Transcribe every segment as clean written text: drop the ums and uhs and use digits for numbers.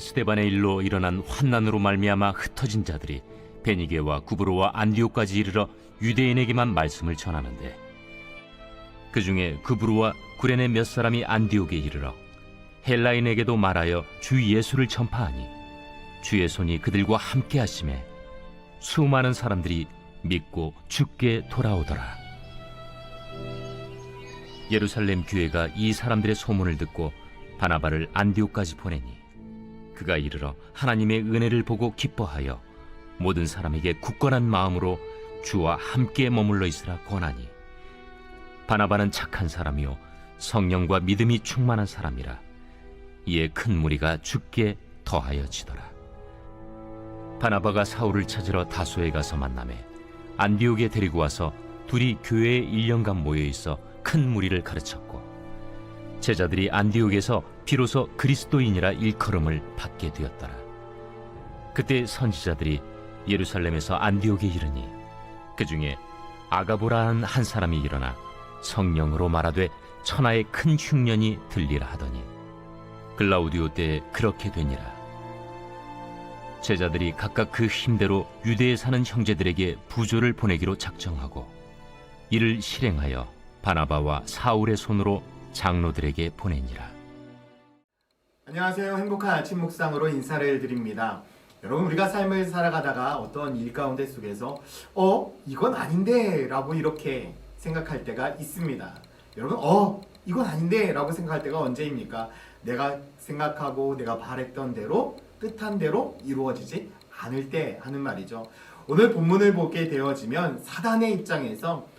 스데반의 일로 일어난 환난으로 말미암아 흩어진 자들이 베니게와 구브로와 안디옥까지 이르러 유대인에게만 말씀을 전하는데, 그 중에 구브로와 구레네 몇 사람이 안디옥에 이르러 헬라인에게도 말하여 주 예수를 전파하니 주의 손이 그들과 함께 하심에 수많은 사람들이 믿고 주께 돌아오더라. 예루살렘 교회가 이 사람들의 소문을 듣고 바나바를 안디옥까지 보내니 그가 이르러 하나님의 은혜를 보고 기뻐하여 모든 사람에게 굳건한 마음으로 주와 함께 머물러 있으라 권하니, 바나바는 착한 사람이요 성령과 믿음이 충만한 사람이라. 이에 큰 무리가 주께 더하여지더라. 바나바가 사울을 찾으러 다소에 가서 만나매 안디옥에 데리고 와서 둘이 교회에 1년간 모여있어 큰 무리를 가르쳤고, 제자들이 안디옥에서 비로소 그리스도인이라 일컬음을 받게 되었더라. 그때 선지자들이 예루살렘에서 안디옥에 이르니 그 중에 아가보라는 한 사람이 일어나 성령으로 말하되 천하의 큰 흉년이 들리라 하더니 글라우디오 때에 그렇게 되니라. 제자들이 각각 그 힘대로 유대에 사는 형제들에게 부조를 보내기로 작정하고 이를 실행하여 바나바와 사울의 손으로 장로들에게 보내니라. 안녕하세요. 행복한 아침 묵상으로 인사를 드립니다. 여러분, 우리가 삶을 살아가다가 어떤 일 가운데 속에서 이건 아닌데 라고 이렇게 생각할 때가 있습니다. 여러분, 이건 아닌데 라고 생각할 때가 언제입니까? 내가 생각하고 내가 바랬던 대로, 뜻한 대로 이루어지지 않을 때 하는 말이죠. 오늘 본문을 보게 되어지면 사단의 입장에서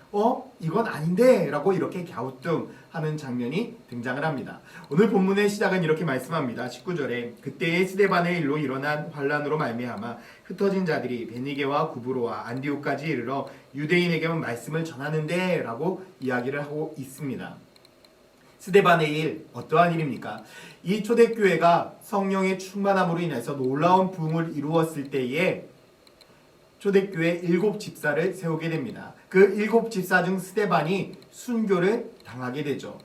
이건 아닌데 라고 이렇게 갸우뚱하는 장면이 등장을 합니다. 오늘 본문의 시작은 이렇게 말씀합니다. 19절에 그때의 스데반의 일로 일어난 환난으로 말미암아 흩어진 자들이 베니게와 구브로와 안디옥까지 이르러 유대인에게만 말씀을 전하는데 라고 이야기를 하고 있습니다. 스데반의 일, 어떠한 일입니까? 이 초대교회가 성령의 충만함으로 인해서 놀라운 부흥을 이루었을 때에 초대교회 7 집사를 세우게 됩니다. 그 7 집사 중 스데반이 순교를 당하게 되죠.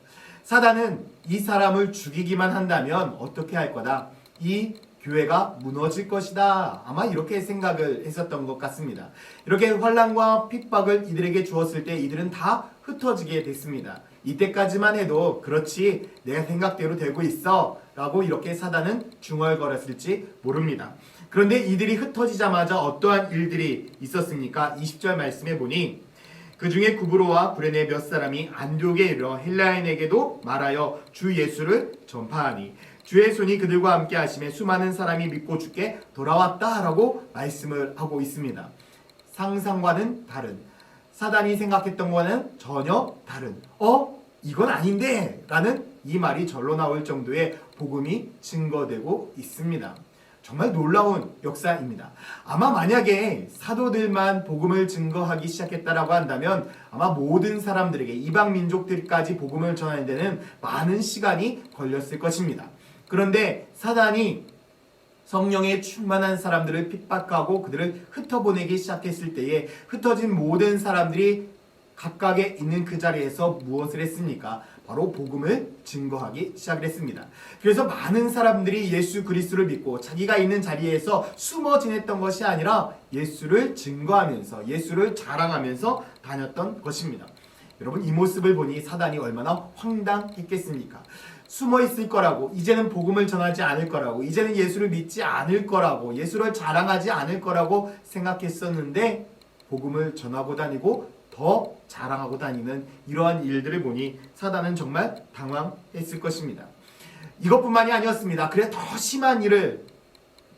사단은 이 사람을 죽이기만 한다면 어떻게 할 거다? 이 교회가 무너질 것이다. 아마 이렇게 생각을 했었던 것 같습니다. 이렇게 환난과 핍박을 이들에게 주었을 때 이들은 다 흩어지게 됐습니다. 이때까지만 해도 그렇지, 내 생각대로 되고 있어 라고 이렇게 사단은 중얼거렸을지 모릅니다. 그런데 이들이 흩어지자마자 어떠한 일들이 있었습니까? 20절 말씀해 보니 그 중에 구브로와 구레네 몇 사람이 안디옥에 이르러 헬라인에게도 말하여 주 예수를 전파하니 주의 손이 그들과 함께 하심에 수많은 사람이 믿고 주께 돌아왔다라고 말씀을 하고 있습니다. 상상과는 다른, 사단이 생각했던 것과는 전혀 다른, 이건 아닌데 라는 이 말이 절로 나올 정도의 복음이 증거되고 있습니다. 정말 놀라운 역사입니다. 아마 만약에 사도들만 복음을 증거하기 시작했다라고 한다면 아마 모든 사람들에게, 이방 민족들까지 복음을 전하는 데는 많은 시간이 걸렸을 것입니다. 그런데 사단이 성령에 충만한 사람들을 핍박하고 그들을 흩어보내기 시작했을 때에 흩어진 모든 사람들이 각각에 있는 그 자리에서 무엇을 했습니까? 바로 복음을 증거하기 시작을 했습니다. 그래서 많은 사람들이 예수 그리스도를 믿고 자기가 있는 자리에서 숨어 지냈던 것이 아니라 예수를 증거하면서, 예수를 자랑하면서 다녔던 것입니다. 여러분, 이 모습을 보니 사단이 얼마나 황당했겠습니까? 숨어 있을 거라고, 이제는 복음을 전하지 않을 거라고, 이제는 예수를 믿지 않을 거라고, 예수를 자랑하지 않을 거라고 생각했었는데 복음을 전하고 다니고 더 자랑하고 다니는 이러한 일들을 보니 사단은 정말 당황했을 것입니다. 이것뿐만이 아니었습니다. 그래 더 심한 일을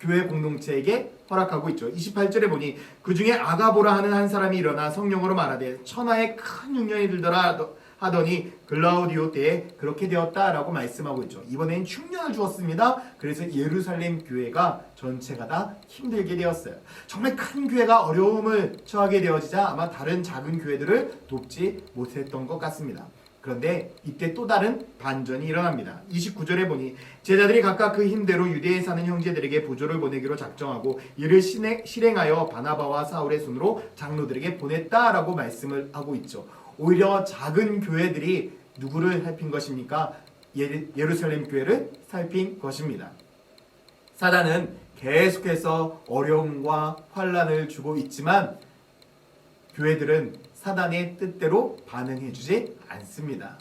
교회 공동체에게 허락하고 있죠. 28절에 보니 그 중에 아가보라 하는 한 사람이 일어나 성령으로 말하되 천하에 큰 흉년이 들더라 하더니 글라우디오 때에 그렇게 되었다라고 말씀하고 있죠. 이번엔 흉년을 주었습니다. 그래서 예루살렘 교회가 전체가 다 힘들게 되었어요. 정말 큰 교회가 어려움을 처하게 되어지자 아마 다른 작은 교회들을 돕지 못했던 것 같습니다. 그런데 이때 또 다른 반전이 일어납니다. 29절에 보니 제자들이 각각 그 힘대로 유대에 사는 형제들에게 부조를 보내기로 작정하고 이를 실행하여 바나바와 사울의 손으로 장로들에게 보냈다라고 말씀을 하고 있죠. 오히려 작은 교회들이 누구를 살핀 것입니까? 예루살렘 교회를 살핀 것입니다. 사단은 계속해서 어려움과 환란을 주고 있지만 교회들은 사단의 뜻대로 반응해주지 않습니다.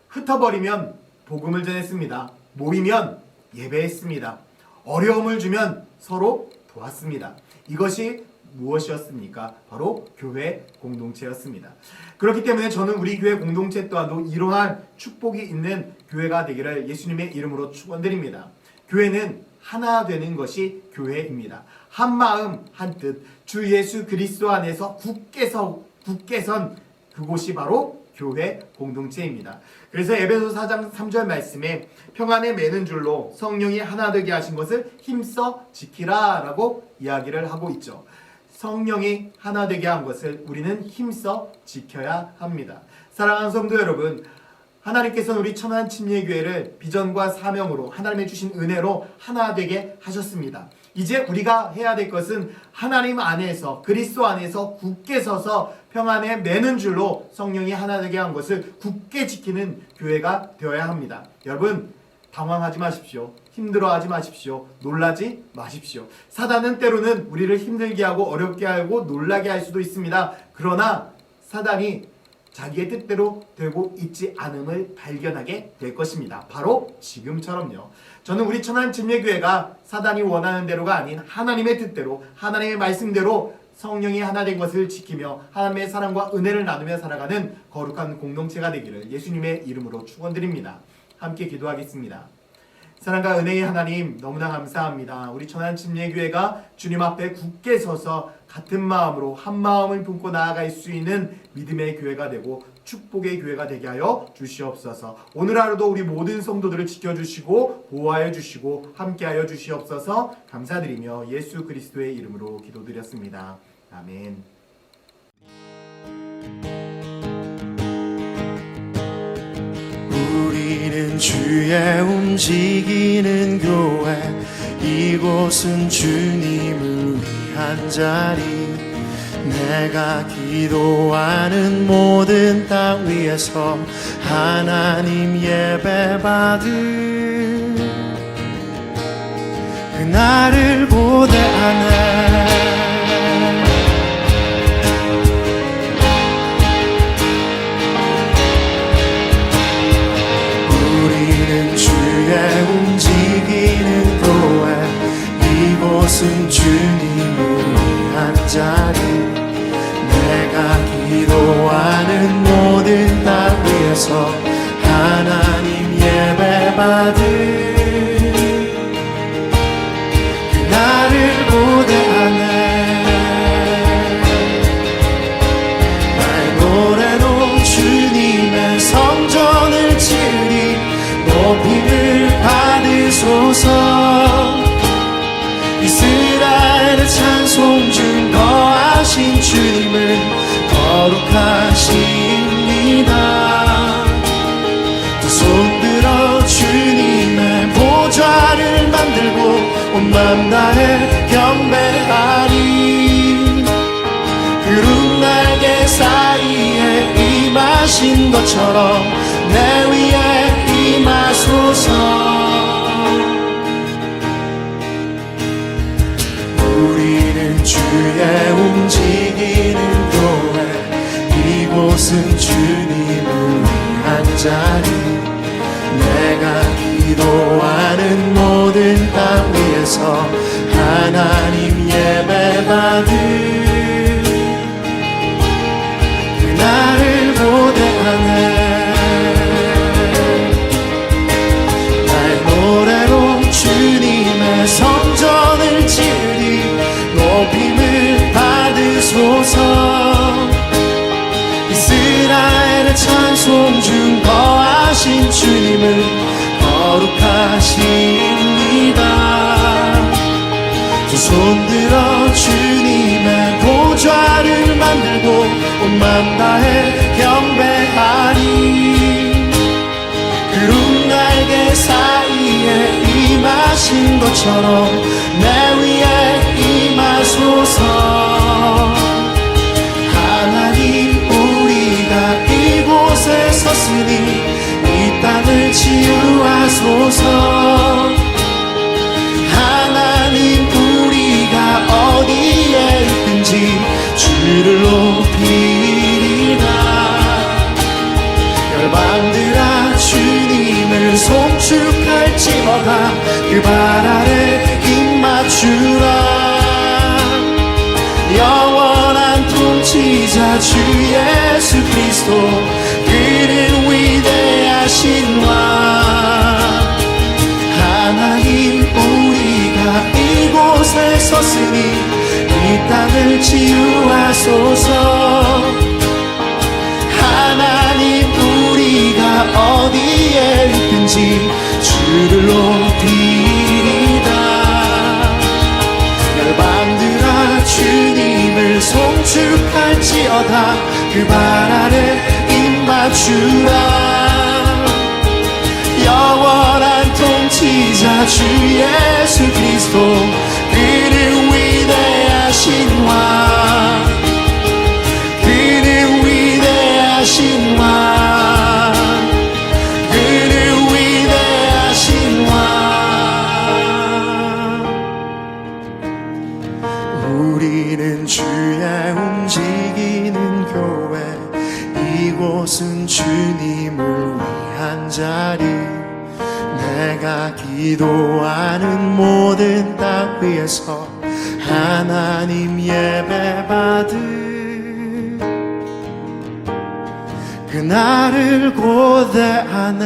흩어버리면 복음을 전했습니다. 모이면 예배했습니다. 어려움을 주면 서로 도왔습니다. 이것이 무엇이었습니까? 바로 교회 공동체였습니다. 그렇기 때문에 저는 우리 교회 공동체 또한도 이러한 축복이 있는 교회가 되기를 예수님의 이름으로 축원드립니다. 교회는 하나 되는 것이 교회입니다. 한 마음 한 뜻, 주 예수 그리스도 안에서 굳게 선 그곳이 바로 교회 공동체입니다. 그래서 에베소서 4장 3절 말씀에 평안에 매는 줄로 성령이 하나 되게 하신 것을 힘써 지키라 라고 이야기를 하고 있죠. 성령이 하나 되게 한 것을 우리는 힘써 지켜야 합니다. 사랑하는 성도 여러분, 하나님께서는 우리 천안 침례교회를 비전과 사명으로 하나님의 주신 은혜로 하나 되게 하셨습니다. 이제 우리가 해야 될 것은 하나님 안에서 그리스도 안에서 굳게 서서 평안에 매는 줄로 성령이 하나 되게 한 것을 굳게 지키는 교회가 되어야 합니다. 여러분, 당황하지 마십시오. 힘들어하지 마십시오. 놀라지 마십시오. 사단은 때로는 우리를 힘들게 하고 어렵게 하고 놀라게 할 수도 있습니다. 그러나 사단이 자기의 뜻대로 되고 있지 않음을 발견하게 될 것입니다. 바로 지금처럼요. 저는 우리 천안 침례교회가 사단이 원하는 대로가 아닌 하나님의 뜻대로 하나님의 말씀대로 성령이 하나 된 것을 지키며 하나님의 사랑과 은혜를 나누며 살아가는 거룩한 공동체가 되기를 예수님의 이름으로 축원드립니다. 함께 기도하겠습니다. 사랑과 은혜의 하나님, 너무나 감사합니다. 우리 천안 침례교회가 주님 앞에 굳게 서서 같은 마음으로 한 마음을 품고 나아갈 수 있는 믿음의 교회가 되고 축복의 교회가 되게 하여 주시옵소서. 오늘 하루도 우리 모든 성도들을 지켜주시고 보호하여 주시고 함께하여 주시옵소서. 감사드리며 예수 그리스도의 이름으로 기도드렸습니다. 아멘. 우리는 주의 움직이는 교회, 이곳은 주님을 위한 자리. 내가 기도하는 모든 땅 위에서 하나님 예배 받을 그날을 보대하네. 주의 움직이는 교회, 이곳은 주님을 위한 자리. 내가 기도하는 모든 땅 위에서 하나님 예배 받을 그날을 보대하네. 나의 노래로 주님의 성전을 지으리. 높임을 받으소서. 이스라엘의 찬송 중 거하신 주님을 거룩하십니다. 두 손 들어 주님의 보좌를 만들고 온 맘 다해 경배하리. 구름 날개 사이에 임하신 것처럼 내 위에 임하소서. 우리는 주의 움직이는 교회, 이곳은 주님을 위한 자리. 내가 기도하는 모든 땅 위에서 하나님 예배 받을 그날을 보대하네. 노래로 주님의 성전을 지으리. 높임을 받으소서. 이스라엘의 찬송 중 거하신 주님을 거룩하십니다. 두 손 들어 주님의 보좌를 만들고 온 맘 다해 경배하리. 구름 날개 사이에 임하신 것처럼 내 위에 임하소서. 하나님, 우리가 이곳에 섰으니 이 땅을 치유하소서. 하나님, 그 발 아래 입 맞추라. 영원한 통치자 주 예수 그리스도, 그는 위대하신 왕. 하나님, 우리가 이곳에 섰으니 이 땅을 치유하소서. 하나님, 우리가 어디에 있든지 주를 높이리다. 열방들아 주님을 송축할지어다. 그 발 아래 입 맞추라. 영원한 통치자 주 예수 그리스도, 그는 위대하신 왕. 그는 위대하신 왕. 그는 위대하신 왕. 우리는 주의 움직이는 교회, 이곳은 주님을 위한 자리. 내가 기도하는 모든 땅 위에서 하나님 예배받을 그날을 고대하네.